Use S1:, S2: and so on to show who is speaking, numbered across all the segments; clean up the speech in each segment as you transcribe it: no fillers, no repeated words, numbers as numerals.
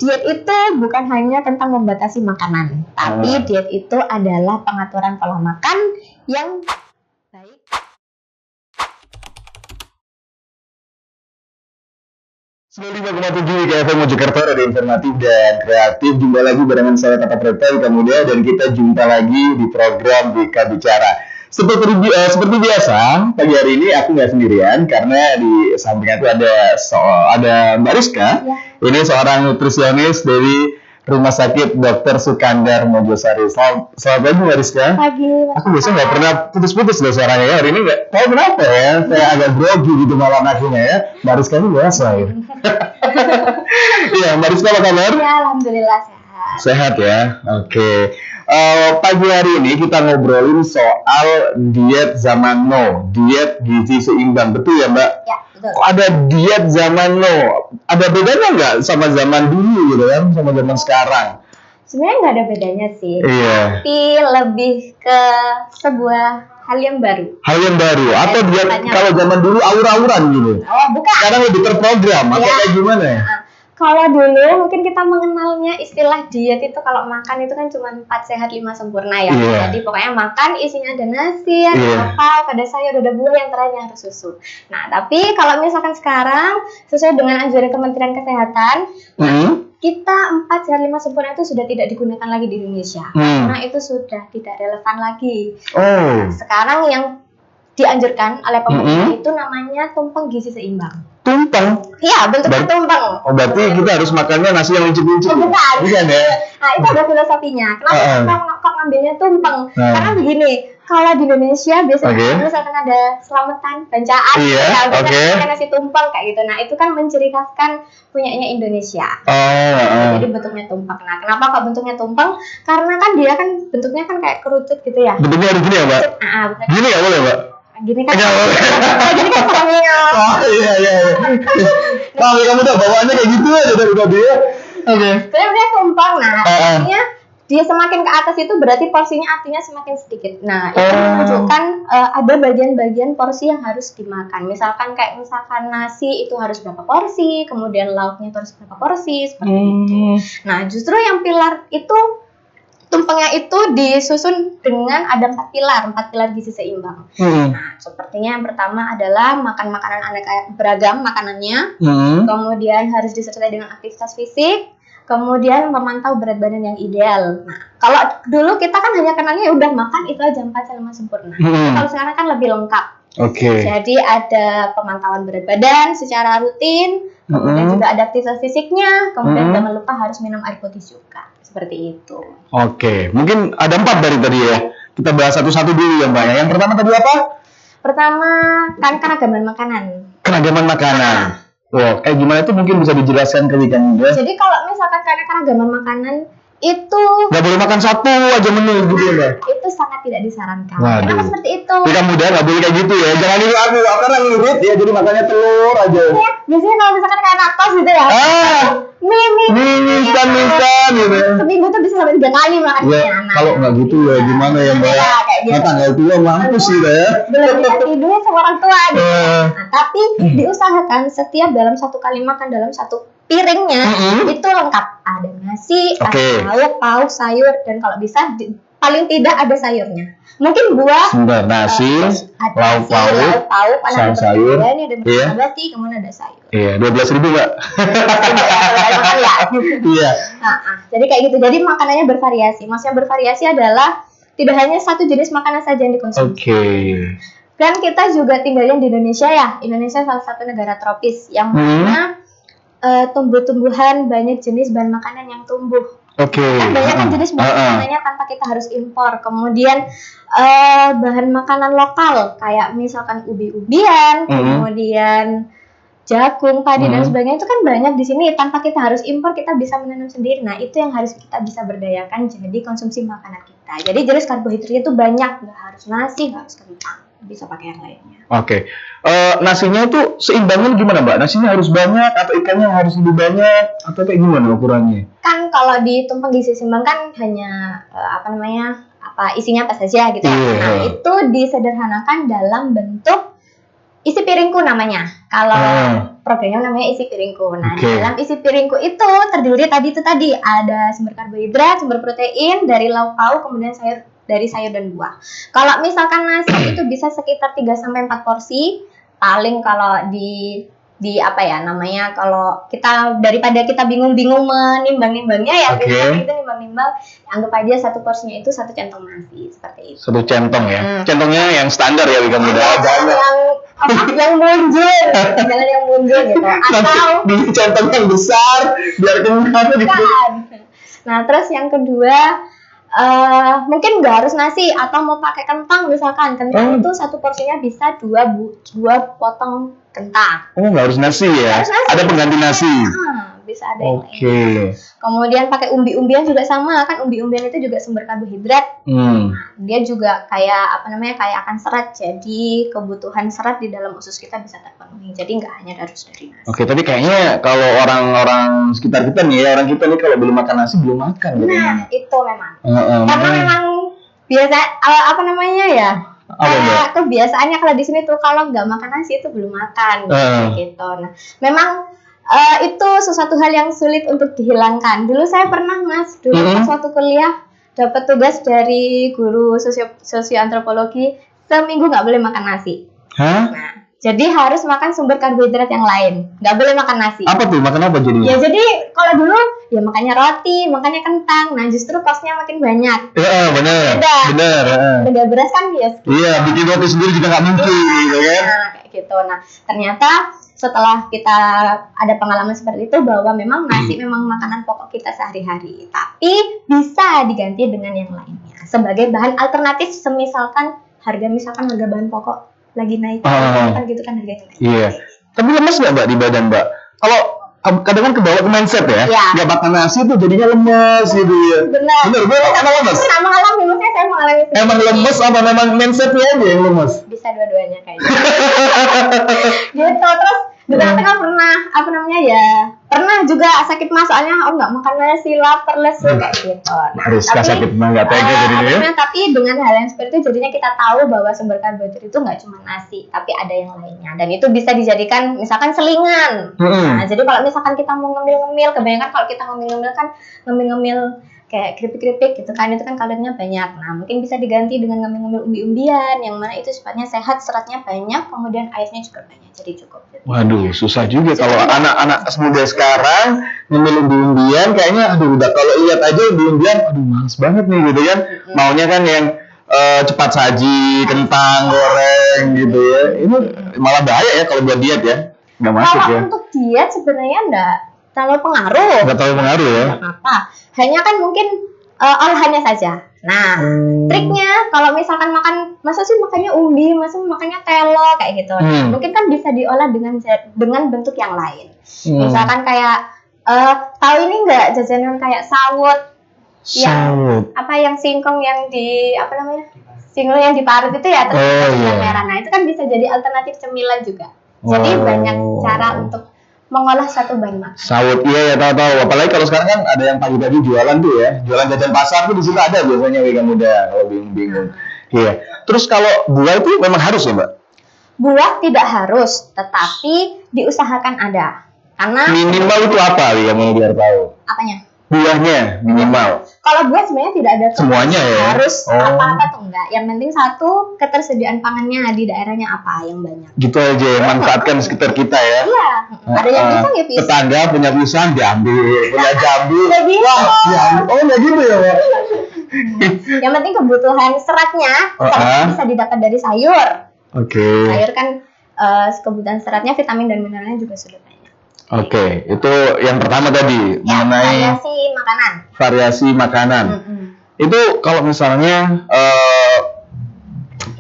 S1: diet itu bukan hanya tentang membatasi makanan, tapi diet itu adalah pengaturan pola makan yang baik.
S2: Sembilan 5,7 KFM Mojokerto, ada informatif dan kreatif. Jumpa lagi barengan saya Tata Preta Ika Muda, dan kita jumpa lagi di program Bika Bicara. Seperti biasa, pagi hari ini aku nggak sendirian karena di samping aku ada Mbak Rizka. Ya. Ini seorang nutrisionis dari Rumah Sakit Dr. Sukandar Mojosari. Selamat pagi Mbak Rizka.
S1: Pagi.
S2: Aku biasanya nggak pernah putus-putus loh suaranya ya. Hari ini nggak tahu kenapa ya. Saya agak grogi gitu malam akhirnya ya. Mbak Rizka ini biasa ya. Iya, Mbak Rizka apa kabar?
S1: Ya, alhamdulillah sehat.
S2: Sehat ya. Oke. Pagi hari ini kita ngobrolin soal diet zaman now, diet gizi seimbang, betul ya Mbak?
S1: Ya, betul.
S2: Ada diet zaman now, ada bedanya nggak sama zaman dulu gitu kan, sama zaman sekarang?
S1: Sebenarnya nggak ada bedanya sih, tapi lebih ke sebuah hal yang baru.
S2: Hal yang baru, atau diet kalau zaman dulu aur-auran gitu?
S1: Oh, bukan.
S2: Sekarang lebih terprogram, atau kayak gimana ya?
S1: Kalau dulu mungkin kita mengenalnya istilah diet itu kalau makan itu kan cuma 4 sehat 5 sempurna ya. Jadi pokoknya makan isinya ada nasi, ada apa, ada sayur, ada buah, yang terakhir harus susu. Nah, tapi kalau misalkan sekarang sesuai dengan anjuran Kementerian Kesehatan, kita 4 sehat 5 sempurna itu sudah tidak digunakan lagi di Indonesia. Karena itu sudah tidak relevan lagi. Nah, sekarang yang dianjurkan oleh pemerintah itu namanya tumpeng gizi seimbang.
S2: Tumpeng?
S1: Iya, bentuknya tumpeng.
S2: Oh, berarti kita harus makannya nasi yang lincip-lincip.
S1: Bukan
S2: ya?
S1: Nah, itu ada filosofinya. Kenapa kok ngambilnya tumpeng? Karena begini, kalau di Indonesia biasanya misalkan ada selamatan, bancaan, makan nasi tumpeng kayak gitu. Nah, itu kan menciri khaskan punyanya Indonesia. Jadi bentuknya tumpeng. Nah, kenapa kok bentuknya tumpeng? Karena kan dia kan bentuknya kan kayak kerucut gitu ya.
S2: Bentuknya harus gini ya, Mbak? Gini ya boleh, Mbak?
S1: Gini kan suaminya.
S2: Oh iya. Kamu udah bawaannya kayak gitu aja dari tadi ya.
S1: Sebenarnya tumpeng. Nah, artinya dia semakin ke atas itu berarti porsinya artinya semakin sedikit. Nah, itu menunjukkan ada bagian-bagian porsi yang harus dimakan. Misalkan nasi itu harus berapa porsi, kemudian lauknya itu harus berapa porsi, seperti itu. Nah, justru yang pilar itu, tumpengnya itu disusun dengan ada 4 pilar gizi seimbang. Nah, sepertinya yang pertama adalah makan makanan aneka beragam makanannya, kemudian harus disertai dengan aktivitas fisik, kemudian memantau berat badan yang ideal. Nah, kalau dulu kita kan hanya kenalnya udah makan itu aja 4 sehat 5 sempurna. Kalau sekarang kan lebih lengkap. Jadi ada pemantauan berat badan secara rutin, kemudian juga ada aktivitas fisiknya, kemudian jangan lupa harus minum air putih juga. Seperti itu.
S2: Mungkin ada 4 dari tadi ya. Kita bahas satu-satu dulu ya Mbak. Yang pertama tadi apa?
S1: Pertama kan keragaman makanan.
S2: Keragaman makanan. Kayak gimana itu mungkin bisa dijelaskan ke Ika Muda?
S1: Jadi kalau misalkan keragaman makanan itu
S2: nggak boleh makan satu aja menu gitu ya Mbak?
S1: Itu sangat tidak disarankan. Kenapa seperti itu?
S2: Ika Muda nggak boleh kayak gitu ya. Jangan niru aku karena nurut ya. Jadi makannya telur aja.
S1: Biasanya kalau misalkan kayak nakos gitu ya.
S2: Mie instan gitu.
S1: Seminggu tuh bisa sampai 3 kali makannya.
S2: Kalau nggak gitu ya gimana ya Mbak? Tanggal tua mampus sih ya.
S1: Belum dikasih duit sama orang tua gitu. Nah, tapi diusahakan setiap dalam 1 kali makan dalam 1 piringnya itu lengkap. Ada nasi, ada lauk, pauk, sayur, dan kalau bisa paling tidak ada sayurnya. Mungkin buah,
S2: nasi, lauk pauk, sayur,
S1: ada nabati, kemudian ada sayur.
S2: 12.000 Mbak. Iya.
S1: Jadi kayak gitu. Jadi makanannya bervariasi. Maksudnya bervariasi adalah tidak hanya satu jenis makanan saja yang dikonsumsi. Dan kita juga tinggalnya di Indonesia ya. Indonesia salah satu negara tropis yang mana tumbuh-tumbuhan banyak jenis bahan makanan yang tumbuh. Kan banyak kan jenis bahan makanannya tanpa kita harus impor. Kemudian bahan makanan lokal kayak misalkan ubi-ubian, kemudian jagung, padi dan sebagainya itu kan banyak di sini tanpa kita harus impor, kita bisa menanam sendiri. Nah, itu yang harus kita bisa berdayakan jadi konsumsi makanan kita. Jadi jenis karbohidratnya itu banyak, nggak harus nasi, nggak harus kentang, bisa pakai yang lainnya.
S2: Nasinya itu seimbangnya gimana Mbak? Nasinya harus banyak atau ikannya harus lebih banyak atau kayak gimana ukurannya?
S1: Kan kalau di tumpeng gizi seimbang kan hanya isinya apa saja gitu. Nah, itu disederhanakan dalam bentuk isi piringku namanya. Kalau programnya namanya isi piringku. Nah,
S2: Oke.
S1: di dalam isi piringku itu terdiri tadi ada sumber karbohidrat, sumber protein dari lauk pauk, kemudian dari sayur dan buah. Kalau misalkan nasi itu bisa sekitar 3 sampai 4 porsi. Paling kalau di apa ya namanya, kalau kita daripada kita bingung-bingung menimbang-nimbangnya ya,
S2: Oke.
S1: biasanya itu nimbang-nimbang, anggap aja satu porsinya itu 1 centong nasi seperti itu.
S2: Satu centong ya. Centongnya yang standar ya Wika Muda.
S1: Yang muncul, jangan yang muncul gitu. Atau
S2: di centong yang besar biar kenyang gitu.
S1: bukan. Nah, terus yang kedua mungkin nggak harus nasi, atau mau pakai kentang misalkan. Kentang itu satu porsinya bisa dua potong kentang.
S2: Oh, nggak harus nasi ya?
S1: Harus nasi.
S2: Ada pengganti nasi.
S1: Bisa ada yang
S2: Oke.
S1: lain. Kemudian pakai umbi-umbian juga sama kan, umbi-umbian itu juga sumber karbohidrat. Dia juga kayak kayak akan serat, jadi kebutuhan serat di dalam usus kita bisa terpenuhi. Jadi nggak hanya harus dari nasi.
S2: Oke, tapi kayaknya kalau orang-orang sekitar kita nih, orang kita nih kalau belum makan nasi belum makan.
S1: Nah, itu memang. Karena
S2: Makanya-
S1: memang biasa kayak kebiasaannya kalau di sini tuh kalau nggak makan nasi itu belum makan gitu. Nah, memang itu sesuatu hal yang sulit untuk dihilangkan. Dulu saya pernah pas waktu kuliah dapat tugas dari guru sosioantropologi, seminggu nggak boleh makan nasi.
S2: Hah?
S1: Nah, jadi harus makan sumber karbohidrat yang lain, nggak boleh makan nasi.
S2: Apa tuh? Makan apa jadinya?
S1: Ya jadi kalau dulu ya makannya roti, makannya kentang. Nah justru porsinya makin banyak.
S2: Iya, benar.
S1: Udah.
S2: Benar.
S1: Beda beras kan ya.
S2: Iya, bikin roti sendiri juga nggak mungkin, gitu kan?
S1: Nah, kayak gitu. Nah, ternyata setelah kita ada pengalaman seperti itu bahwa memang nasi memang makanan pokok kita sehari-hari, tapi bisa diganti dengan yang lainnya sebagai bahan alternatif. Misalkan harga bahan pokok lagi naik, kan gitu kan harganya naik.
S2: Iya. Tapi lemes nggak Mbak di badan Mbak? Kalau kadang kan kebawa ke mindset ya, nggak makan nasi tuh jadinya lemes gitu ya.
S1: Benar.
S2: Emang lemes?
S1: Saya mengalami, maksudnya saya mengalami.
S2: Emang lemes apa memang mindsetnya aja yang lemes?
S1: Bisa dua-duanya kayaknya. Gitu. Terus di tengah-tengah pernah juga sakit mah, soalnya nggak makan nasi, lapar, lesu kayak gitu.
S2: Harus sakit mah nggak tega jadinya.
S1: Tapi dengan hal yang seperti itu jadinya kita tahu bahwa sumber karbohidrat itu nggak cuma nasi, tapi ada yang lainnya, dan itu bisa dijadikan misalkan selingan. Nah, jadi kalau misalkan kita mau ngemil-ngemil, kebanyakan kalau kita ngemil-ngemil kan ngemil-ngemil kayak keripik-keripik gitu kan, itu kan kalorinya banyak. Nah, mungkin bisa diganti dengan ngemil-ngemil umbi-umbian yang mana itu sifatnya sehat, seratnya banyak, kemudian airnya juga banyak, jadi cukup.
S2: Waduh, susah juga kalau anak-anak muda sekarang ngemil umbi-umbian, kayaknya udah kalau lihat aja umbi-umbian, males banget nih gitu kan. Maunya kan yang cepat saji, kentang goreng gitu ya. Ini malah bahaya ya kalau buat diet ya. Nggak masuk
S1: kalau
S2: ya.
S1: Untuk diet sebenarnya enggak terlalu pengaruh.
S2: Nggak terlalu pengaruh ya.
S1: Apa? Hanya kan mungkin olahannya saja. Nah, triknya kalau misalkan masa sih makannya umbi, masa makannya telo kayak gitu. Nah, mungkin kan bisa diolah dengan bentuk yang lain. Misalkan kayak tahu ini enggak jajanan kayak sawut?
S2: Sawut.
S1: Yang singkong yang singkong yang diparut itu ya, terus yang merah. Nah, itu kan bisa jadi alternatif cemilan juga. Jadi banyak cara untuk mengolah satu bahan makan.
S2: Sawut, iya ya, tahu. Apalagi kalau sekarang kan ada yang pagi-pagi jualan tuh ya, jualan jajan pasar tuh di situ ada biasanya Wika Muda kalau bingung. Iya. Terus kalau buah itu memang harus ya Mbak?
S1: Buah tidak harus, tetapi diusahakan ada. Karena
S2: minimal itu apa Wika Muda biar tahu?
S1: Apanya?
S2: Buahnya minimal.
S1: Kalau buah sebenarnya tidak ada
S2: semuanya ya.
S1: Harus apa-apa tuh enggak. Yang penting satu, ketersediaan pangannya di daerahnya apa yang banyak.
S2: Gitu aja, manfaatkan sekitar kita ya.
S1: Iya. Ada yang pisang ya pisang.
S2: Tetangga punya pisang diambil, punya jambu.
S1: Nggak gitu.
S2: Nggak gitu ya Pak.
S1: Yang penting kebutuhan seratnya bisa didapat dari sayur.
S2: Oke.
S1: Sayur kan kebutuhan seratnya, vitamin dan mineralnya juga sudah banyak.
S2: Oke, itu yang pertama tadi mengenai variasi makanan. Itu kalau misalnya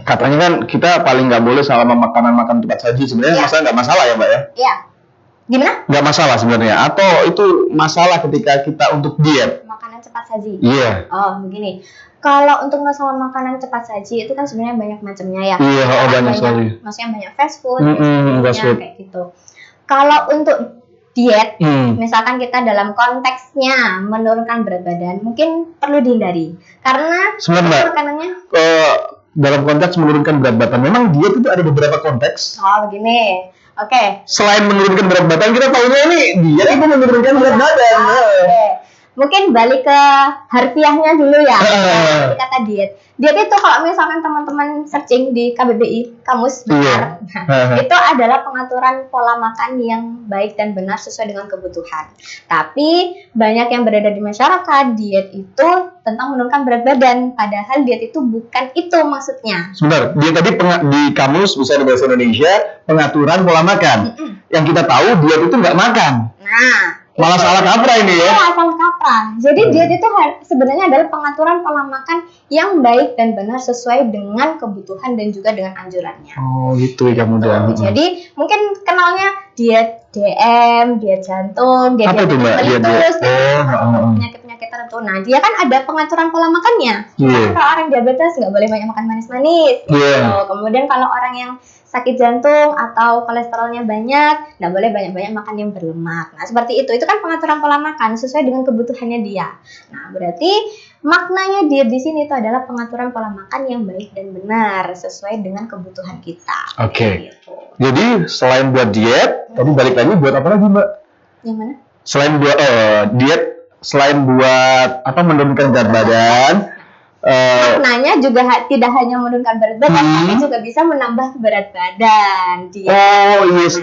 S2: katanya kan kita paling nggak boleh selama makan cepat saji. Sebenarnya nggak masalah ya Mbak ya?
S1: Iya. Gimana?
S2: Nggak masalah sebenarnya. Atau itu masalah ketika kita untuk diet?
S1: Makanan cepat saji.
S2: Iya.
S1: Oh begini. Kalau untuk masalah makanan cepat saji itu kan sebenarnya banyak macamnya ya.
S2: Iya, banyak sekali.
S1: Maksudnya banyak fast food, kayak gitu. Kalau untuk diet, misalkan kita dalam konteksnya menurunkan berat badan, mungkin perlu dihindari karena makanannya
S2: dalam konteks menurunkan berat badan. Memang diet itu ada beberapa konteks.
S1: Oh begini, Oke.
S2: Selain menurunkan berat badan, kita tahunya ini diet itu menurunkan berat badan.
S1: Oke. Mungkin balik ke harfiahnya dulu ya. Dari kata diet. Diet itu kalau misalkan teman-teman searching di KBBI, Kamus Besar, itu adalah pengaturan pola makan yang baik dan benar sesuai dengan kebutuhan. Tapi banyak yang beredar di masyarakat, diet itu tentang menurunkan berat badan. Padahal diet itu bukan itu maksudnya.
S2: Sebentar, dia tadi di Kamus Besar Bahasa Indonesia pengaturan pola makan. Yang kita tahu diet itu nggak makan.
S1: Nah,
S2: malah salah kaprah ini ya.
S1: Salah kaprah. Jadi diet itu sebenarnya adalah pengaturan pola makan yang baik dan benar sesuai dengan kebutuhan dan juga dengan anjurannya.
S2: Oh gitu ya kamu dan.
S1: Jadi mungkin kenalnya diet DM, diet jantung, diet melitus, penyakit-penyakit tertentu. Nah dia kan ada pengaturan pola makannya. Kalau orang diabetes nggak boleh banyak makan manis-manis. Kemudian kalau orang yang sakit jantung atau kolesterolnya banyak, nggak boleh banyak-banyak makan yang berlemak. Nah, seperti itu. Itu kan pengaturan pola makan sesuai dengan kebutuhannya dia. Nah, berarti maknanya diet di sini itu adalah pengaturan pola makan yang baik dan benar sesuai dengan kebutuhan kita.
S2: Oke. Gitu. Jadi, selain buat diet, tadi balik lagi buat apa lagi, Mbak?
S1: Yang mana?
S2: Selain buat diet, selain buat menurunkan berat badan,
S1: maknanya juga tidak hanya menurunkan berat badan, tapi juga bisa menambah berat badan.
S2: Yes.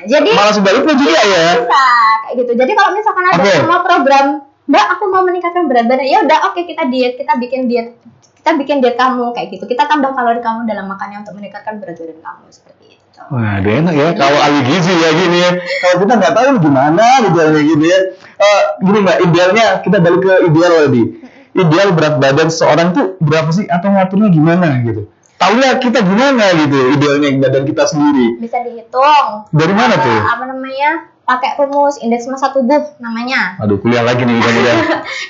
S1: Jadi
S2: malah sebaliknya juga ya.
S1: Bisa kayak gitu. Jadi kalau misalkan ada semua program, Mbak, aku mau meningkatkan berat badan, ya udah oke, kita bikin diet kamu kayak gitu. Kita tambah kalori kamu dalam makannya untuk meningkatkan berat badan kamu seperti itu.
S2: Wah, enak ya kalau ahli gizi ya gini ya. Kalau kita nggak tahu gimana idealnya gitu ya. Gini Mbak, idealnya kita balik ke ideal tadi. Ideal berat badan seorang tuh berapa sih atau ngaturnya gimana gitu? Taunya kita gimana gitu idealnya badan kita sendiri?
S1: Bisa dihitung.
S2: Dari mana tuh?
S1: Pakai rumus indeks massa tubuh namanya.
S2: Aduh, kuliah lagi nih kan.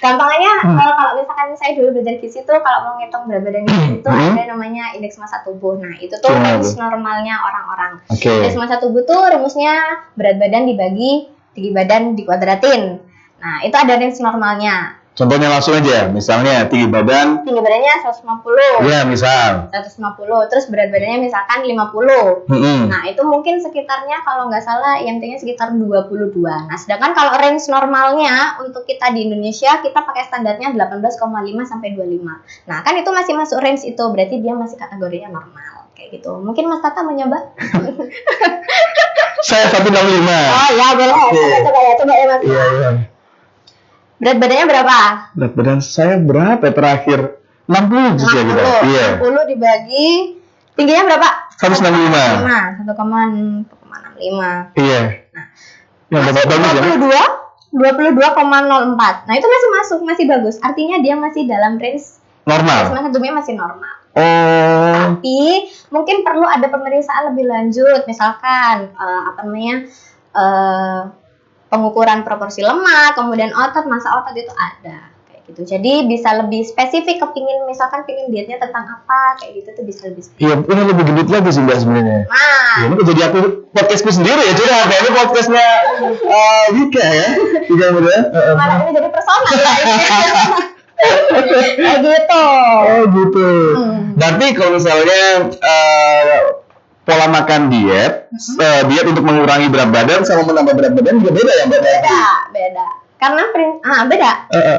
S1: Gampangnya kalau misalkan saya dulu belajar gizi tuh kalau mau ngitung berat badan itu ada namanya indeks massa tubuh. Nah, itu tuh range normalnya orang-orang. Indeks massa tubuh tuh rumusnya berat badan dibagi tinggi badan dikuadratin. Nah, itu ada range normalnya.
S2: Contohnya langsung aja, misalnya tinggi badannya
S1: 150.
S2: Iya, misal
S1: 150, terus berat badannya misalkan 50. Nah, itu mungkin sekitarnya kalau nggak salah IMT-nya sekitar 22. Nah, sedangkan kalau range normalnya untuk kita di Indonesia, kita pakai standarnya 18,5 sampai 25. Nah, kan itu masih masuk range itu, berarti dia masih kategorinya normal. Kayak gitu. Mungkin Mas Tata mau nyoba?
S2: Saya 165.
S1: Oh ya, boleh. Coba ya Mas.
S2: Iya.
S1: Berat badannya berapa?
S2: Berat badan saya berapa terakhir? 60 sih ya gitu.
S1: Iya. 60 dibagi tingginya berapa?
S2: 165.
S1: 1,65.
S2: Iya.
S1: Nah,
S2: yang bagus ya.
S1: 22,04. Nah, itu masih masuk, masih bagus. Artinya dia masih dalam range
S2: normal.
S1: Massa tubuhnya masih normal. Tapi mungkin perlu ada pemeriksaan lebih lanjut, misalkan pengukuran proporsi lemak, kemudian otot, massa otot itu ada kayak gitu. Jadi bisa lebih spesifik misalkan pingin dietnya tentang apa kayak gitu tuh bisa lebih spesifik.
S2: Iya, ini lebih gendut lagi sih Mbak sebenarnya.
S1: Nah,
S2: ini jadi aku podcastku sendiri ya, jadi ini podcastnya Wika ya. Tidak mudah.
S1: Malah ini jadi personal lah. Kayak gitu.
S2: Oh gitu. Berarti kalau misalnya pola makan diet untuk mengurangi berat badan sama menambah berat badan juga beda ya Mbak?
S1: Beda. Karena beda.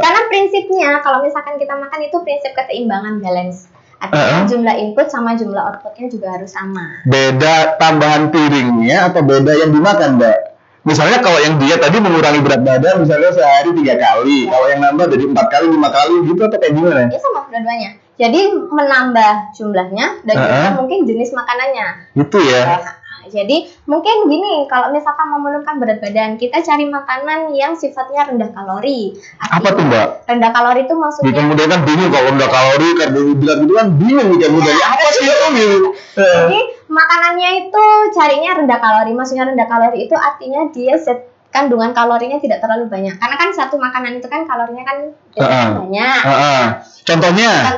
S1: Karena prinsipnya kalau misalkan kita makan itu prinsip keseimbangan balance. Artinya jumlah input sama jumlah outputnya juga harus sama.
S2: Beda tambahan piringnya atau beda yang dimakan Mbak? Misalnya kalau yang diet tadi mengurangi berat badan misalnya sehari 3 kali, kalau yang nambah dari 4 kali, 5 kali gitu atau kayak gimana?
S1: Iya sama dua-duanya. Jadi menambah jumlahnya dan juga mungkin jenis makanannya.
S2: Itu ya.
S1: Jadi mungkin gini, kalau misalkan mau menurunkan berat badan, kita cari makanan yang sifatnya rendah kalori.
S2: Apa tuh Mbak?
S1: Rendah kalori itu maksudnya.
S2: Kemudian kan bingung kalau rendah kalori, karbohidrat itu kan bingung nih kamu dari apa sih itu gitu.
S1: Jadi makanannya itu carinya rendah kalori. Maksudnya rendah kalori itu artinya dia kandungan kalorinya tidak terlalu banyak. Karena kan satu makanan itu kan kalorinya kan biasanya banyak.
S2: Contohnya?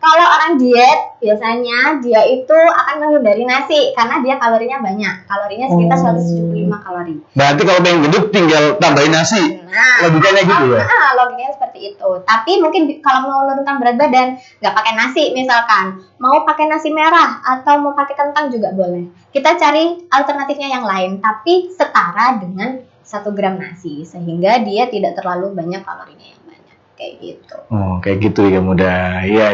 S1: Kalau orang diet, biasanya dia itu akan menghindari nasi karena dia kalorinya banyak. Kalorinya sekitar 175 kalori.
S2: Berarti kalau pengen gendut tinggal tambahin nasi. Logikanya gitu ya?
S1: Logikanya seperti itu. Tapi mungkin kalau mau menurunkan berat badan, nggak pakai nasi misalkan. Mau pakai nasi merah atau mau pakai kentang juga boleh. Kita cari alternatifnya yang lain, tapi setara dengan 1 gram nasi. Sehingga dia tidak terlalu banyak kalorinya yang banyak. Kayak gitu.
S2: Oh, kayak gitu ya mudah. Iya.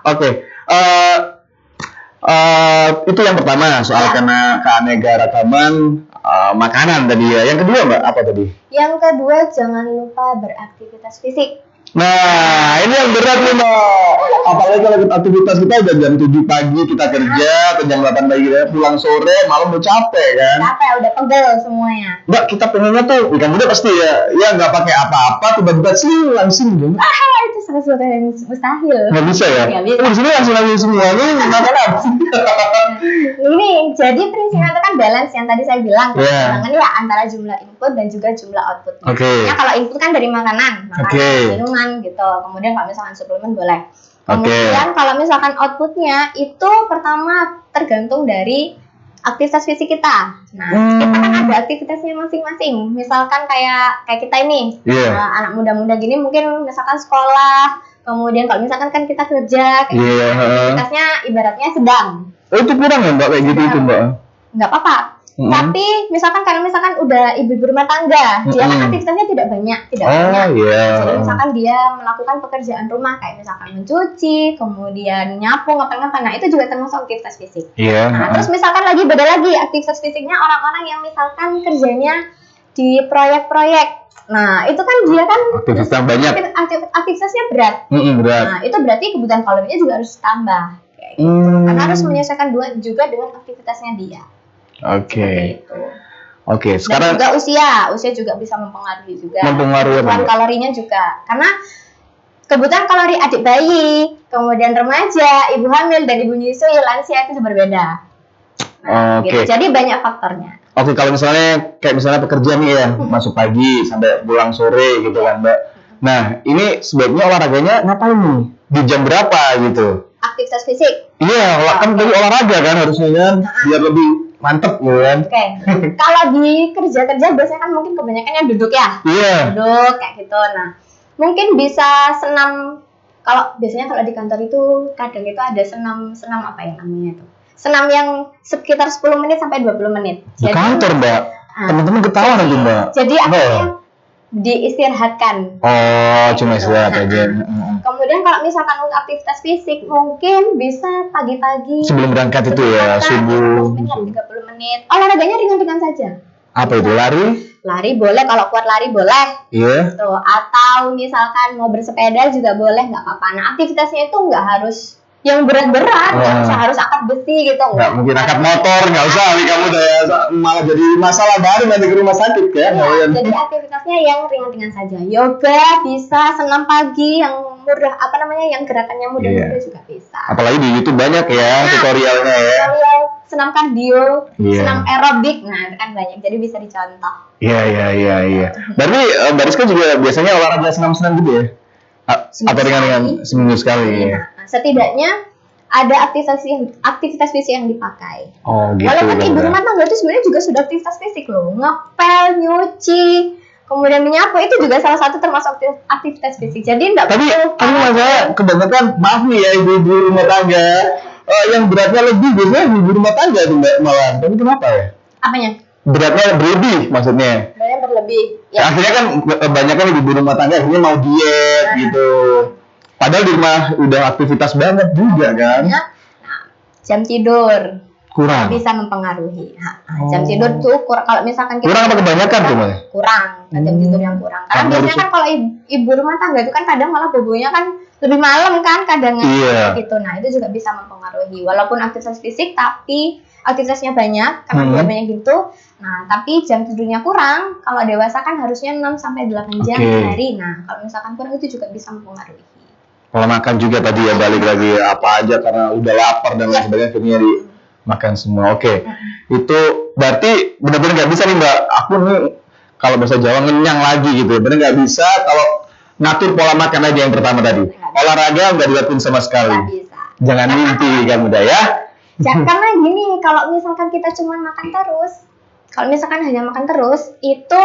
S2: Oke. Itu yang pertama soal karena keanekaragaman makanan tadi ya. Yang kedua Mbak, apa tadi?
S1: Yang kedua, jangan lupa beraktivitas fisik.
S2: Nah, ini yang berat nih Mbak. Apalagi kalau aktivitas kita udah jam 7 pagi kita kerja, atau jam 8 pagi kita pulang sore, malam udah capek kan?
S1: Capek, udah pegel semuanya.
S2: Mbak, kita pengennya tuh, ikan muda pasti ya nggak pakai apa-apa, tiba-tiba sih langsung gitu.
S1: Itu sesuatu yang mustahil.
S2: Nggak bisa ya?
S1: Nggak bisa.
S2: Di sini langsung semua, ini makanan.
S1: Ini, jadi prinsipnya itu kan balance yang tadi saya bilang. Keseimbangan ya antara jumlah input dan juga jumlah output. Ya kalau input kan dari makanan minuman gitu. Kemudian kalau misalkan suplemen boleh. Kemudian kalau misalkan outputnya itu pertama tergantung dari aktivitas fisik kita. Nah, kita kan ada aktivitasnya masing-masing. Misalkan kayak kita ini, anak muda-muda gini mungkin misalkan sekolah. Kemudian kalau misalkan kan kita kerja, aktivitasnya ibaratnya sedang.
S2: Itu kurang ya Mbak kayak gitu itu Mbak?
S1: Nggak apa-apa. Tapi misalkan udah ibu rumah tangga, dia kan aktivitasnya tidak banyak. Jadi misalkan dia melakukan pekerjaan rumah kayak misalkan mencuci, kemudian nyapu, ngapa-ngapa. Nah, itu juga termasuk aktivitas fisik. Nah, terus misalkan beda lagi aktivitas fisiknya orang-orang yang misalkan kerjanya di proyek-proyek. Nah, itu kan dia kan
S2: aktivitas banyak.
S1: Aktivitasnya berat. Nah, itu berarti kebutuhan kalorinya juga harus tambah. Kayak gitu. Karena harus menyesuaikan juga dengan aktivitasnya dia.
S2: Oke.
S1: Dan
S2: Sekarang
S1: juga usia juga bisa mempengaruhi juga. Kebutuhan kalorinya juga. Karena kebutuhan kalori adik bayi, kemudian remaja, ibu hamil dan ibu nyusui, lansia itu berbeda. Gitu. Jadi banyak faktornya.
S2: Kalau misalnya pekerja nih ya, masuk pagi sampai pulang sore gitu kan Mbak. Nah, ini sebaiknya olahraganya ngapain nih? Di jam berapa gitu?
S1: Aktivitas fisik.
S2: Iya, kan dari olahraga kan harusnya kan, biar lebih mantep gitu kan.
S1: Kalau di kerja biasanya kan mungkin kebanyakannya duduk ya. Duduk kayak gitu. Nah, mungkin bisa senam. Biasanya kalau di kantor itu kadang itu ada senam apa ya namanya itu? Senam yang sekitar 10 menit sampai 20 menit.
S2: Di kantor Mbak. Teman-teman ketawa nanti Mbak.
S1: Jadi akhirnya diistirahatkan.
S2: Cuma istirahat aja.
S1: Kemudian kalau misalkan untuk aktivitas fisik mungkin bisa pagi-pagi
S2: sebelum berangkat itu ya, subuh
S1: 30 menit. Olahraganya ringan-ringan saja.
S2: Apa itu?
S1: Lari boleh, kalau kuat lari boleh. Tuh, atau misalkan mau bersepeda juga boleh, nggak apa-apa. Nah, aktivitasnya itu nggak harus yang berat-berat, nggak harus angkat besi gitu.
S2: Nggak mungkin angkat motor, nggak usah. Kamu malah jadi masalah baru nanti ke rumah sakit kan?
S1: Jadi aktivitasnya yang ringan-ringan saja. Yoga bisa, senam pagi yang mudah, yang gerakannya mudah-mudah juga bisa.
S2: Apalagi di YouTube banyak ya tutorialnya ya.
S1: Tutorial senam kardio, senam aerobik, nah itu kan banyak. Jadi bisa dicontoh.
S2: Iya. Berarti Mbak Rizka juga biasanya olahraga senam-senam gitu ya? Atau ringan-ringan seminggu sekali?
S1: Setidaknya ada aktivitas fisik yang dipakai.
S2: Gitu.
S1: Walaupun ibu rumah tangga itu sebenarnya juga sudah aktivitas fisik loh. Ngepel, nyuci, kemudian menyapu itu juga salah satu termasuk aktivitas fisik. Jadi enggak
S2: tapi masalah kebanyakan, maaf nih ya ibu rumah tangga, yang beratnya lebih biasanya ibu rumah tangga tuh Mbak malah. Tapi kenapa ya?
S1: Apanya?
S2: Beratnya berlebih maksudnya.
S1: Beratnya berlebih.
S2: Ya. Akhirnya kan kebanyakan ibu rumah tangga akhirnya mau diet gitu. Padahal di rumah udah aktivitas banget juga kan.
S1: Jam tidur
S2: kurang
S1: bisa mempengaruhi. Jam tidur tuh kalau misalkan kita
S2: kurang apa kebanyakan tuh Mbak?
S1: Kurang, jam tidur yang kurang. Karena biasanya kan kalau ibu rumah tangga itu kan kadang malah bobonya kan lebih malam kan kadangnya gitu. Nah, itu juga bisa mempengaruhi. Walaupun aktivitas fisik tapi aktivitasnya banyak karena dia banyak gitu. Nah, tapi jam tidurnya kurang. Kalau dewasa kan harusnya 6 sampai 8 jam sehari. Nah, kalau misalkan kurang itu juga bisa mempengaruhi.
S2: Kalau makan juga tadi ya balik lagi apa aja karena udah lapar dan lain sebagainya akhirnya dimakan semua. Itu berarti benar-benar nggak bisa nih Mbak. Aku nih kalau bahasa Jawa ngenyang lagi gitu ya. Benar nggak bisa kalau ngatur pola makan aja yang pertama tadi. Olahraga nggak dilakuin sama sekali.
S1: Nggak bisa.
S2: Jangan mimpi kamu dah ya.
S1: Karena gini, kalau misalkan kita cuma makan terus, kalau misalkan hanya makan terus, itu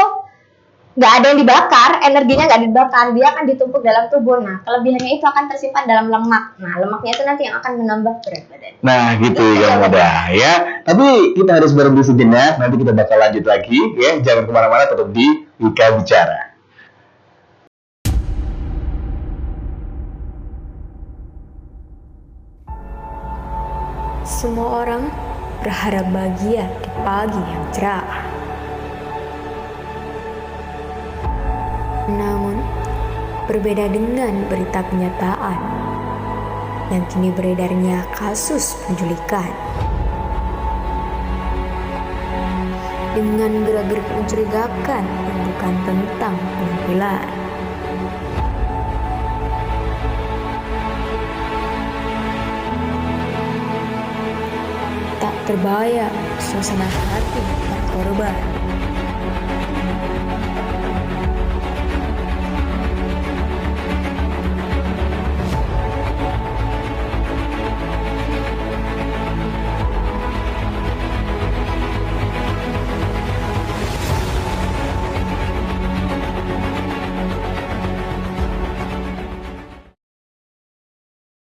S1: nggak ada yang dibakar, energinya nggak dibakar, dia akan ditumpuk dalam tubuh. Nah, kelebihannya itu akan tersimpan dalam lemak. Nah, lemaknya itu nanti yang akan menambah berat badan.
S2: Nah, gitu kamu dah ya. Tapi kita harus berhenti sejenak, nanti kita bakal lanjut lagi ya. Jangan kemana-mana, tetap di Wika Bicara.
S3: Semua orang berharap bahagia di pagi yang cerah. Namun, berbeda dengan berita kenyataan yang kini beredarnya kasus penculikan. Dengan gerak-gerik mencurigakan yang bukan tentang penampilan. Tak terbayang suasana hati para korban.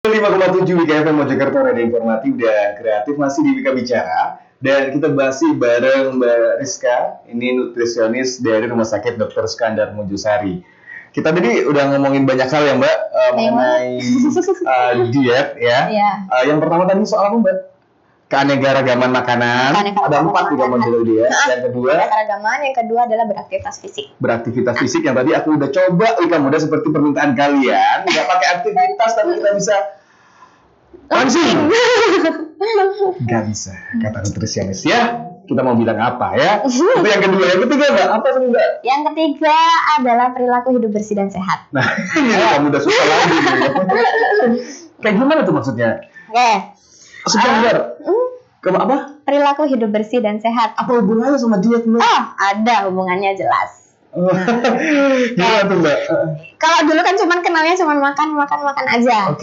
S2: Lima 5,7 Wika FM Mojokerto, radio informatif dan kreatif, masih di Wika Bicara. Dan kita masih bareng Mbak Rizka, ini nutrisionis dari Rumah Sakit Dr. Skandar Mojosari. Kita tadi udah ngomongin banyak hal ya Mbak, mengenai diet ya. Yang pertama tadi soal apa Mbak? Keanekaragaman makanan. Ada 4 juga model dia. Yang kedua,
S1: keanekaragaman. Yang kedua adalah beraktivitas fisik.
S2: Beraktivitas fisik yang tadi aku udah coba, Wika muda seperti permintaan kalian, nggak pakai aktivitas tapi kita bisa langsing. Nggak bisa, kata nutrisionis ya. Kita mau bilang apa ya? Itu yang kedua. Yang ketiga Mbak, apa sih Mbak?
S1: Yang ketiga adalah perilaku hidup bersih dan sehat.
S2: Nah, ini kamu udah susah lagi. Kayak gimana tuh maksudnya?
S1: Oke.
S2: Sebentar. Apa?
S1: Perilaku hidup bersih dan sehat.
S2: Apa hubungannya sama diet Mbak?
S1: Ada hubungannya jelas.
S2: Gimana tuh Mbak?
S1: Kalau dulu kan kenalnya cuma makan aja.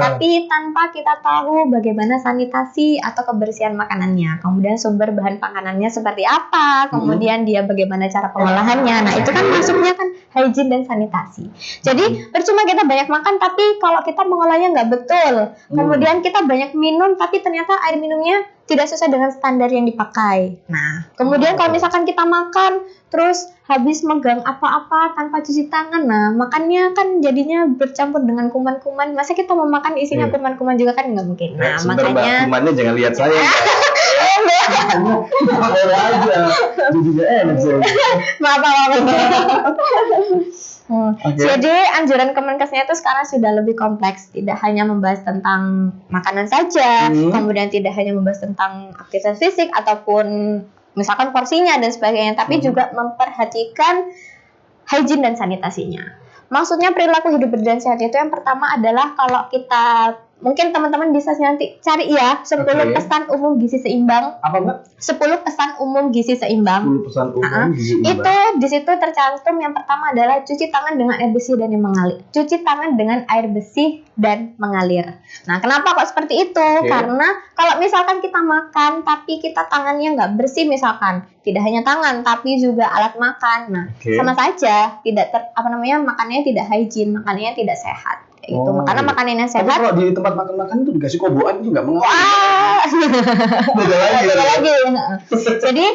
S1: Tapi tanpa kita tahu bagaimana sanitasi atau kebersihan makanannya, kemudian sumber bahan pakanannya seperti apa, kemudian dia bagaimana cara pengolahannya. Nah, itu kan masuknya kan hygiene dan sanitasi. Jadi percuma kita banyak makan tapi kalau kita mengolahnya nggak betul, kemudian kita banyak minum tapi ternyata air minumnya tidak sesuai dengan standar yang dipakai. Nah, kemudian kalau misalkan kita makan terus habis megang apa-apa tanpa cuci tangan, nah makannya kan jadinya bercampur dengan kuman-kuman. Masa kita mau makan isinya kuman-kuman juga kan nggak mungkin. Nah, makanya
S2: kumannya jangan lihat saya. Boleh aja. Jadinya enak sih.
S1: Maaf. Jadi anjuran Kemenkesnya itu sekarang sudah lebih kompleks, tidak hanya membahas tentang makanan saja, kemudian tidak hanya membahas tentang aktivitas fisik ataupun misalkan porsinya dan sebagainya, tapi juga memperhatikan hygiene dan sanitasinya. Maksudnya perilaku hidup bersih dan sehat itu yang pertama adalah kalau kita mungkin teman-teman bisa nanti cari ya 10 pesan umum gizi seimbang.
S2: Apa Mbak?
S1: 10 pesan umum gizi seimbang.
S2: 10 pesan umum gizi seimbang.
S1: Itu di situ tercantum yang pertama adalah cuci tangan dengan air bersih dan yang mengalir. Cuci tangan dengan air bersih dan mengalir. Nah, kenapa kok seperti itu? Karena kalau misalkan kita makan tapi kita tangannya nggak bersih, misalkan tidak hanya tangan tapi juga alat makan. Nah, sama saja tidak makannya tidak hygiene, makannya tidak sehat. Itu karena makanannya sehat.
S2: Tapi kalau di tempat makan-makan itu dikasih kobokan itu nggak mengalir. Beda lagi.
S1: Jadi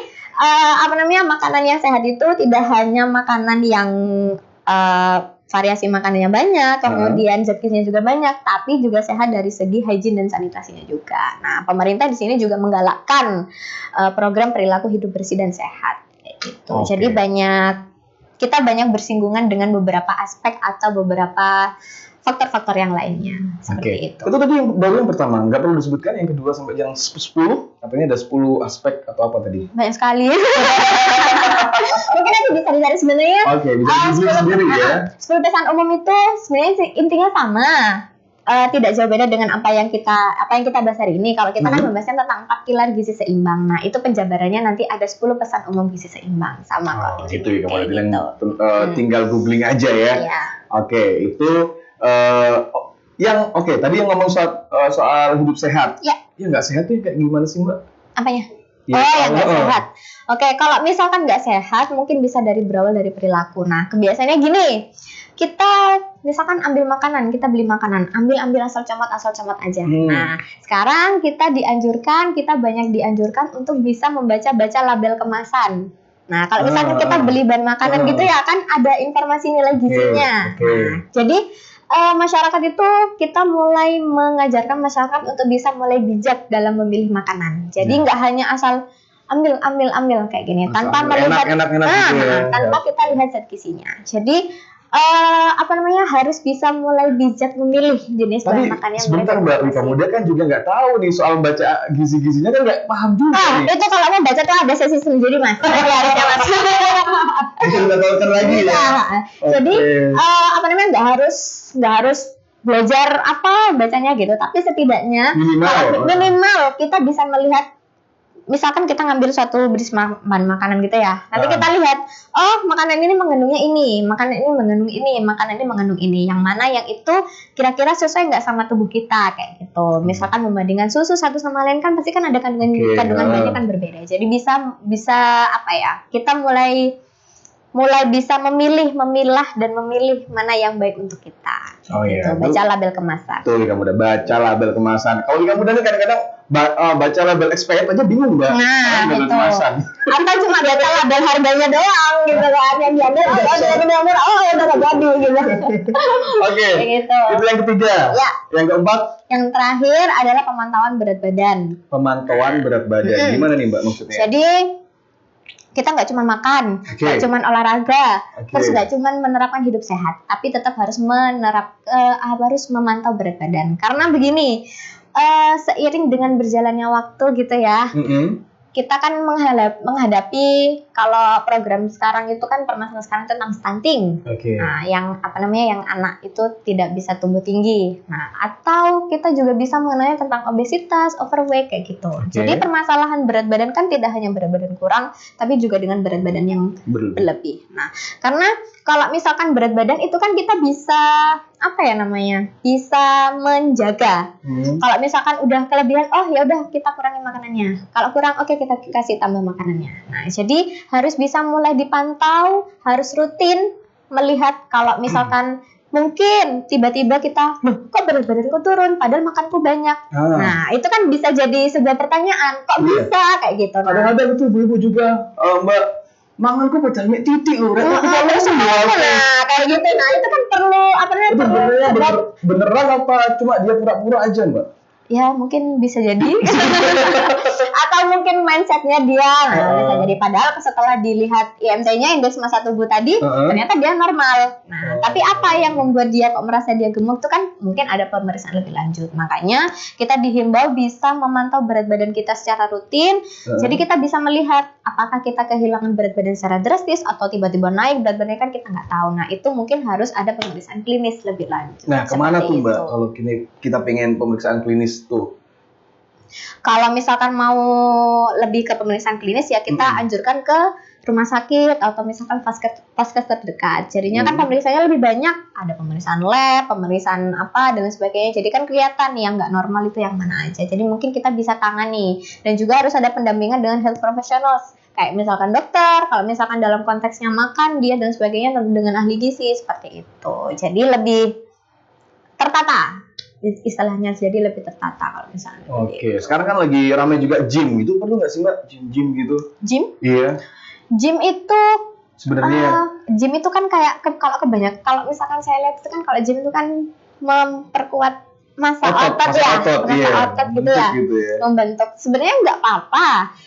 S1: makanan yang sehat itu tidak hanya makanan yang variasi makanannya banyak, kemudian zat gizinya juga banyak, tapi juga sehat dari segi hygiene dan sanitasinya juga. Nah, pemerintah di sini juga menggalakkan program perilaku hidup bersih dan sehat. Gitu. Jadi kita banyak bersinggungan dengan beberapa aspek atau beberapa faktor-faktor yang lainnya seperti itu.
S2: Itu tadi yang baru yang pertama, nggak perlu disebutkan yang kedua sampai yang 10, katanya ada 10 aspek atau apa tadi?
S1: Banyak sekali. Mungkin nanti bisa dicari sebenarnya.
S2: Bisa dicari sendiri ya.
S1: 10 pesan umum itu sebenarnya intinya sama. Tidak jauh beda dengan apa yang kita bahas hari ini. Kalau kita kan membahasnya tentang 4 pilar gizi seimbang. Nah, itu penjabarannya nanti ada 10 pesan umum gizi seimbang sama kok.
S2: Itu ya kamu bilang tinggal googling aja ya. Oke, itu tadi yang ngomong soal hidup sehat.
S1: Ya.
S2: Ya nggak sehat tuh kayak gimana sih Mbak?
S1: Apanya?
S2: Ya,
S1: yang nggak sehat. Oke, kalau misalkan nggak sehat, mungkin bisa berawal dari perilaku. Nah, kebiasaannya gini, kita misalkan ambil makanan, kita beli makanan, ambil asal comot aja. Nah, sekarang kita banyak dianjurkan untuk bisa membaca label kemasan. Nah, kalau misalkan kita beli bahan makanan gitu ya kan ada informasi nilai gizinya. Nah, jadi masyarakat itu kita mulai mengajarkan masyarakat untuk bisa mulai bijak dalam memilih makanan. Jadi nggak hanya asal ambil kayak gini tanpa melihat tanpa kita lihat zat gizinya. Jadi harus bisa mulai bijak memilih jenis bahan makanan yang
S2: sebentar Mbak Rika Muda kan juga nggak tahu nih soal baca gizi-gizinya kan nggak paham juga nih.
S1: Itu kalau mau baca tuh ada sesi sendiri Mas. Harusnya Mas.
S2: Itu kita tahukan lagi ya.
S1: Jadi nggak harus belajar bacanya gitu, tapi setidaknya minimal kita bisa melihat. Misalkan kita ngambil suatu jenis bahan makanan gitu ya, nanti kita lihat, makanan ini mengandungnya ini, makanan ini mengandung ini, makanan ini mengandung ini, yang mana yang itu kira-kira sesuai nggak sama tubuh kita kayak gitu. Misalkan membandingkan susu satu sama lain kan pasti kan ada kandungan banyak kan berbeda. Jadi bisa kita mulai bisa memilah dan memilih mana yang baik untuk kita. Gitu. Baca label kemasan.
S2: Tuh, kamu udah baca label kemasan. Kalau kamu udah kadang-kadang baca label expired aja bingung Mbak.
S1: Nah, label kemasan. Atau cuma baca label harganya doang gitu kan. Yang diambil, udah nggak jadi gitu.
S2: Oke.
S1: Gitu.
S2: Itu yang ketiga.
S1: Ya.
S2: Yang keempat?
S1: Yang terakhir adalah pemantauan berat badan.
S2: Pemantauan berat badan. Gimana nih Mbak maksudnya?
S1: Jadi kita nggak cuma makan, nggak cuma olahraga, terus nggak cuma menerapkan hidup sehat, tapi tetap harus harus memantau berat badan. Karena begini, seiring dengan berjalannya waktu gitu ya, kita kan menghadapi kalau program sekarang itu kan permasalahan sekarang tentang stunting. Nah, yang yang anak itu tidak bisa tumbuh tinggi. Nah, atau kita juga bisa mengenai tentang obesitas, overweight kayak gitu. Jadi permasalahan berat badan kan tidak hanya berat badan kurang, tapi juga dengan berat badan yang berlebih. Nah, karena kalau misalkan berat badan itu kan kita bisa bisa menjaga. Kalau misalkan udah kelebihan, ya udah kita kurangin makanannya. Kalau kurang, kita kasih tambah makanannya. Nah, jadi harus bisa mulai dipantau, harus rutin melihat kalau misalkan mungkin tiba-tiba kita, kok berat badanku turun padahal makanku banyak. Nah, itu kan bisa jadi sebuah pertanyaan, kok bisa kayak gitu.
S2: Kadang-kadang itu ibu-ibu juga, Mbak, manganku pecahnya titik loh.
S1: Nah, kayak gitu. Nah, itu kan perlu
S2: beneran apa cuma dia pura-pura aja Mbak?
S1: Ya mungkin bisa jadi atau mungkin mindsetnya dia bisa jadi padahal setelah dilihat IMC-nya indeks massa tubuh tadi ternyata dia normal. Nah tapi apa yang membuat dia kok merasa dia gemuk itu kan mungkin ada pemeriksaan lebih lanjut. Makanya kita dihimbau bisa memantau berat badan kita secara rutin. Jadi kita bisa melihat apakah kita kehilangan berat badan secara drastis atau tiba-tiba naik berat badannya kan kita nggak tahu. Nah itu mungkin harus ada pemeriksaan klinis lebih lanjut.
S2: Nah kemana tuh Mbak kalau kita pengen pemeriksaan klinis tuh?
S1: Kalau misalkan mau lebih ke pemeriksaan klinis ya kita anjurkan ke rumah sakit atau misalkan vaskes terdekat. Jadinya kan pemeriksaannya lebih banyak. Ada pemeriksaan lab, pemeriksaan dan sebagainya. Jadi kan kelihatan nih yang nggak normal itu yang mana aja. Jadi mungkin kita bisa tangani. Dan juga harus ada pendampingan dengan health professionals. Kayak misalkan dokter, kalau misalkan dalam konteksnya makan, dia dan sebagainya dengan ahli gizi seperti itu. Jadi lebih tertata. Istilahnya jadi lebih tertata kalau misalnya.
S2: Sekarang kan lagi ramai juga gym gitu, perlu nggak sih Mbak gym gitu?
S1: Gym?
S2: Iya.
S1: Gym itu
S2: sebenarnya
S1: gym itu kan kayak kalau misalkan saya lihat itu kan kalau gym itu kan memperkuat massa otot gitu ya. Membentuk. Sebenarnya nggak apa-apa.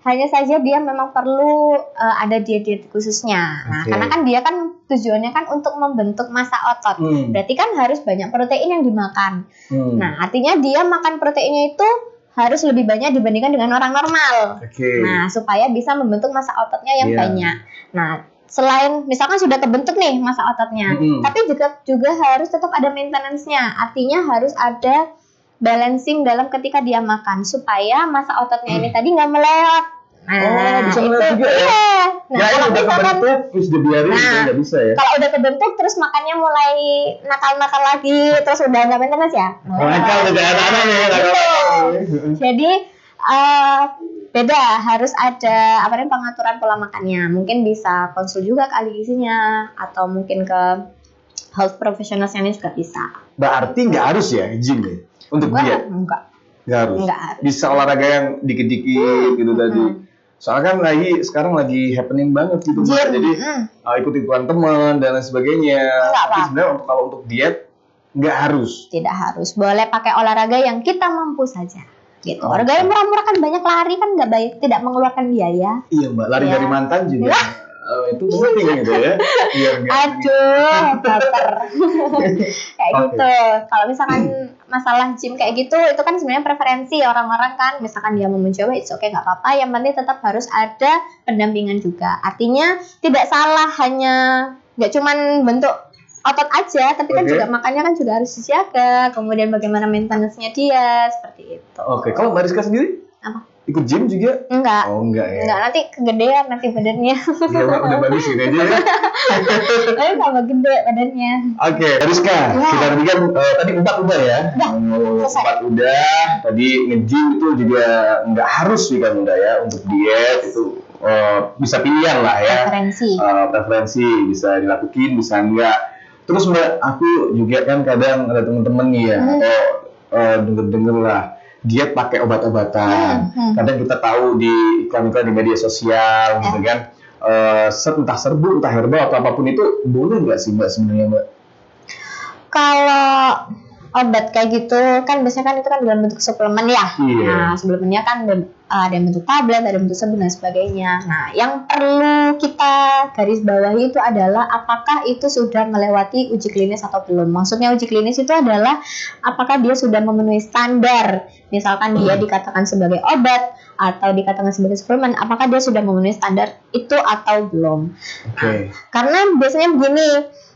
S1: Hanya saja dia memang perlu ada diet khususnya. Nah, karena kan dia kan tujuannya kan untuk membentuk massa otot. Berarti kan harus banyak protein yang dimakan. Nah, artinya dia makan proteinnya itu harus lebih banyak dibandingkan dengan orang normal. Nah, supaya bisa membentuk massa ototnya yang banyak. Nah, selain misalkan sudah kebentuk nih massa ototnya, tapi juga harus tetap ada maintenance-nya. Artinya harus ada balancing dalam ketika dia makan supaya massa ototnya ini tadi nggak melewat.
S2: bisa ngeliat juga ya?
S1: Iya. Nah,
S2: Ya,
S1: kalau
S2: udah
S1: misalkan
S2: kebentuk, terus dibiarin,
S1: Nah,
S2: nggak bisa ya?
S1: kalau udah kebentuk terus makannya mulai nakal-nakal lagi, terus udah nggak maintenance ya.
S2: Nakal udah anak-anak ya, nakal.
S1: Jadi beda, harus ada apa namanya pengaturan pola makannya. Mungkin bisa konsul juga ke ahli gizinya atau mungkin ke health professionals yang juga bisa.
S2: Berarti nggak harus ya gym ya? Untuk diet?
S1: Enggak.
S2: Nggak harus.
S1: Nggak harus.
S2: Bisa olahraga yang dikit-dikit gitu tadi. Soalnya kan sekarang lagi happening banget gitu Mbak.
S1: Gym,
S2: Jadi ikut-ikutan teman dan lain sebagainya.
S1: Nggak
S2: Tapi
S1: apa-apa.
S2: sebenarnya kalau untuk diet nggak harus.
S1: Tidak harus. Boleh pakai olahraga yang kita mampu saja. Gitu.
S2: Oke.
S1: Olahraga yang murah-murah kan banyak lari kan nggak baik, tidak mengeluarkan biaya.
S2: Iya Mbak, lari
S1: Iya.
S2: dari mantan juga. Itu penting gitu ya. Biar nggak-
S1: Aduh, baper. Kayak
S2: Oke.
S1: gitu. Kalau misalkan masalah gym kayak gitu, itu kan sebenarnya preferensi orang-orang kan. Misalkan dia mau mencoba, it's okay, nggak apa-apa. Yang penting tetap harus ada pendampingan juga. Artinya tidak salah hanya nggak cuman bentuk otot aja, tapi kan
S2: Oke.
S1: juga makannya kan juga harus dijaga. Kemudian bagaimana maintenance-nya dia, seperti itu.
S2: Oke, kalau Mbak Rizka sendiri?
S1: Apa?
S2: Ikut gym juga?
S1: Enggak.
S2: Oh enggak ya.
S1: Enggak, nanti kegedean nanti badannya.
S2: Iya Mbak, udah bagus gitu aja ya.
S1: Tapi tambah gede badannya.
S2: Oke, Rizka,
S1: Ya.
S2: kita tadi kan tadi 4 udah ya.
S1: selesai.
S2: 4 udah. Tadi nge-gym itu juga nggak harus sih kan udah ya untuk diet itu bisa pilihan lah ya.
S1: Preferensi.
S2: Preferensi bisa dilakuin, bisa enggak. Terus Mbak, aku juga kan kadang ada temen-temen nih ya, atau denger-denger lah diet pakai obat-obatan. Kadang kita tahu di iklan-iklan di media sosial gitu kan. Entah serbuk, entah herbal atau apapun itu boleh nggak sih Mbak sebenarnya Mbak?
S1: Kalau obat kayak gitu kan biasanya kan itu kan dalam bentuk suplemen ya.
S2: Iya.
S1: Nah, suplemennya kan ada yang bentuk tablet, ada yang bentuk sabun dan sebagainya. Nah, yang perlu kita garis bawahi itu adalah apakah itu sudah melewati uji klinis atau belum. Maksudnya uji klinis itu adalah apakah dia sudah memenuhi standar. Misalkan dia dikatakan sebagai obat atau dikatakan sebagai suplemen, apakah dia sudah memenuhi standar itu atau belum.
S2: Oke.
S1: Karena biasanya begini,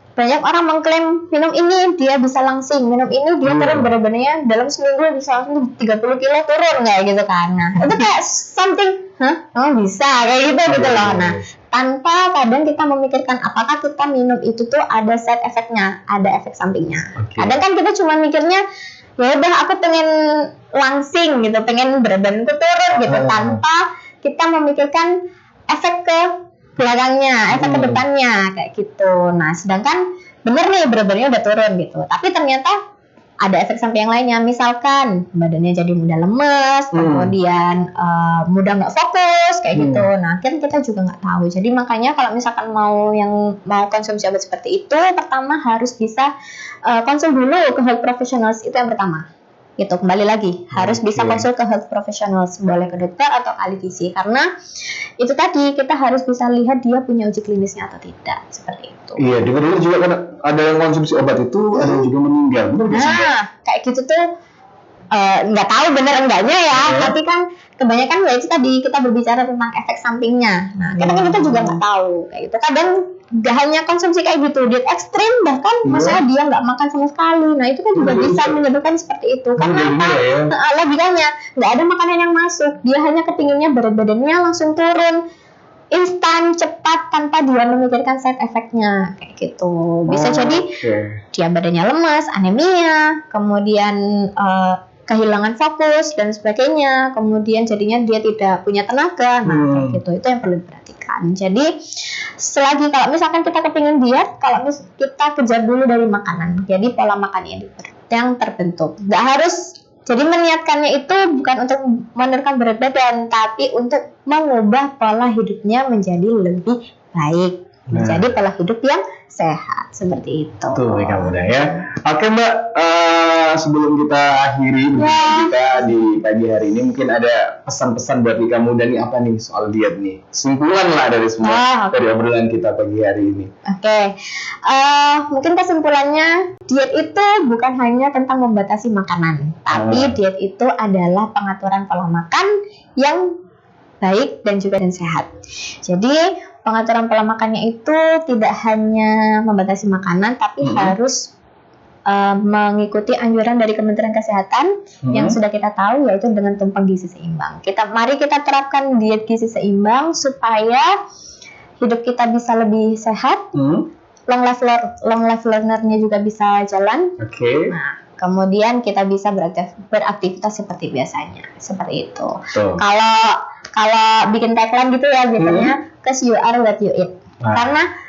S1: banyak orang mengklaim minum ini dia bisa langsing, minum ini dia turun berat badannya dalam seminggu bisa langsung 30 kilo turun kayak gitu kan. Nah, itu kayak something, bisa kayak gitu loh. Nah, tanpa kadang kita memikirkan apakah kita minum itu tuh ada side effect-nya, ada efek sampingnya.
S2: Oke.
S1: Kadang kan kita cuma mikirnya ya udah aku pengen langsing gitu, pengen berat badanku turun gitu tanpa kita memikirkan efek ke belakangnya, efek ke depannya kayak gitu. Nah, sedangkan bener nih berat badannya udah turun gitu, tapi ternyata ada efek samping yang lainnya, misalkan badannya jadi mudah lemes, kemudian mudah nggak fokus kayak gitu. Nah, kan kita juga nggak tahu. Jadi makanya kalau misalkan mau konsumsi obat seperti itu, pertama harus bisa konsul dulu ke health professionals, itu yang pertama. Gitu, kembali lagi harus bisa konsul ke health professionals, boleh ke dokter atau ahli gizi, karena itu tadi kita harus bisa lihat dia punya uji klinisnya atau tidak, seperti itu.
S2: Iya, dengar-dengar juga kan ada yang konsumsi obat itu, ada yang juga meninggal. Benar nggak sih Mbak?
S1: Nah, kayak gitu tuh nggak tahu bener enggaknya ya, tapi kan kebanyakan ya itu tadi kita berbicara tentang efek sampingnya. Nah, kadang kita juga nggak tahu kayak gitu. Kadang gak hanya konsumsi kayak gitu, diet ekstrim bahkan masalah dia nggak makan sama sekali. Nah, itu kan juga bisa menyebabkan seperti itu. Karena apa? Logikanya nggak ada makanan yang masuk, dia hanya kepinginnya berat badannya langsung turun instan, cepat, tanpa dia memikirkan side effect-nya kayak gitu. Bisa jadi dia badannya lemas, anemia, kemudian kehilangan fokus dan sebagainya, kemudian jadinya dia tidak punya tenaga. Nah, kayak gitu, itu yang perlu diperhatikan. Jadi selagi kalau misalkan kita kepingin diet, kalau kita kejar dulu dari makanan, jadi pola makan yang terbentuk. Nggak harus, jadi meniatkannya itu bukan untuk menurunkan berat badan, tapi untuk mengubah pola hidupnya menjadi lebih baik, menjadi pola hidup yang sehat, seperti itu.
S2: Tuh, kamu udah ya. Oke Mbak, sebelum kita akhiri kita di pagi hari ini, mungkin ada pesan-pesan buat Ika Muda nih, apa nih soal diet nih? Simpulan lah dari semua dari obrolan kita pagi hari ini.
S1: Mungkin kesimpulannya, diet itu bukan hanya tentang membatasi makanan, tapi diet itu adalah pengaturan pola makan yang baik dan juga sehat. Jadi pengaturan pola makannya itu tidak hanya membatasi makanan, tapi harus mengikuti anjuran dari Kementerian Kesehatan yang sudah kita tahu, yaitu dengan tumpang gizi seimbang. Mari kita terapkan diet gizi seimbang supaya hidup kita bisa lebih sehat, long life learner-nya juga bisa jalan. Nah, kemudian kita bisa beraktivitas seperti biasanya, seperti itu. Kalau bikin tagline gitu ya biasanya, cause you are what you eat. Karena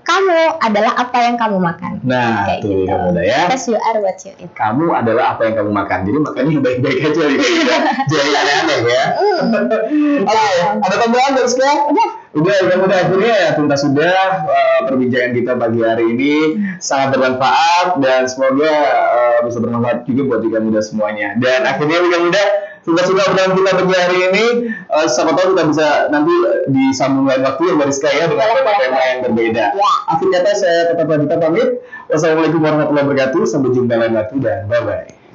S1: kamu adalah apa yang kamu makan.
S2: Nah,
S1: kayak
S2: itu
S1: gitu.
S2: mudah ya.
S1: Cause you are what you eat.
S2: Kamu adalah apa yang kamu makan. Jadi makannya baik-baik aja gitu. Jadi aneh-aneh ya. Oke, ada tambahan dari sekarang? Udah, akhirnya ya tuntas sudah perbincangan kita pagi hari ini sangat bermanfaat dan semoga bisa bermanfaat juga buat Wika Muda semuanya. Dan akhirnya Wika Muda tuntas sudah obrolan kita pagi hari ini. Siapa tahu kita bisa nanti disambung lain waktu ya Mariska ya dengan tema-tema yang berbeda. Akhir kata saya tetap lanjut pamit. Wassalamualaikum warahmatullahi wabarakatuh. Sampai jumpa lain waktu dan bye-bye.